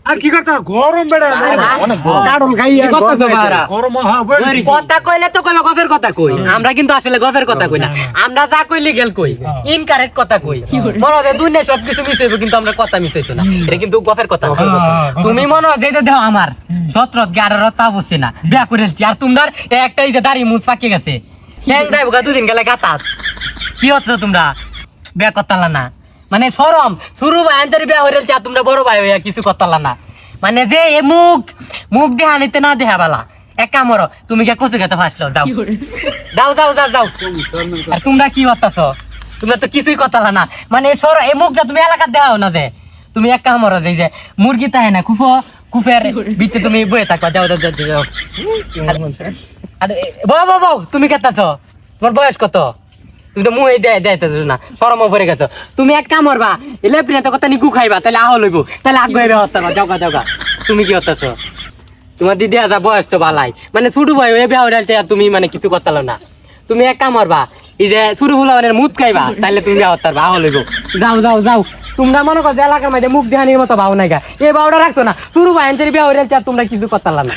আর কি করতে গরম বেড়া অনেক গরম খাইয়া গরম কথা কইলে তো কইবা গফের কথা কই আমরা কিন্তু আসলে গফের কথা কই না আমরা যা কই লিগেল কই ইনকারেক্ট কথা কই মনে হয় দুনিয়া সবকিছু মিশাইবো কিন্তু আমরা কথা মিশাইতো না এটা কিন্তু গফের কথা তুমি মনে হয় যেটা দেও আমার 17 18 তা বসে না বিয়া করেছি আর তোমরা একটা এই যে দাড়ি মুছ পাকে গেছে হ্যাং যাইবো গা দুদিন গেলে গাতাত কি হচ্ছে তোমরা বিয়া করতালা না মানে শরম শুরু ভাই আন্তরি বিয়া হইরেছি আর তোমরা বড় ভাই হইয়া কিছু করতালা না মানে যে এ মুখ দেহা নিতে না দেহা বালা এক কামর তুমি কে কচু খেতে ফাসলো যাও যাও যাও যাও যাও আর তোমরা কি করতেছ তোমরা তো কিছুই করতালা না মানে সর এই মুখটা তুমি এলাকার দেওয়া না যে তুমি এক কামর যে মুরগি তাই না কুফের ভিতরে তুমি বয়ে থাকবা যাও যাও যাও যাও আর বউ বউ তুমি কেতাছ তোমার বয়স কত তুমি তো মুহে দেয়তেছ না শরম পড়ে গেছো তুমি এক কাম করবা লেপটিনে তো কথা নিকু খাইবা তাহলে আহ লইব তাহলে আগ হয়ে ব্যবস্থা যাওগা যাওগা তুমি কি করতেছ তোমার দিদি আজা বয়স তো বালাই মানে ছোট ভাই হয়ে বিয়া হইছে আর তুমি মানে কিছু করতাল না তুমি এক কাম করবা এই যে ছোট ফুলানের মুখ খাইবা তাহলে তুমি বিয়া হতারবা আহ লইব যাও যাও যাও তোমরা মনে করো এলাকার মধ্যে মুখ দেহানির মতো ভাও নাই গা এই ভাওটা রাখছো না ছোট ভাই বিয়া হইছে আর তোমরা কিছু করতাল না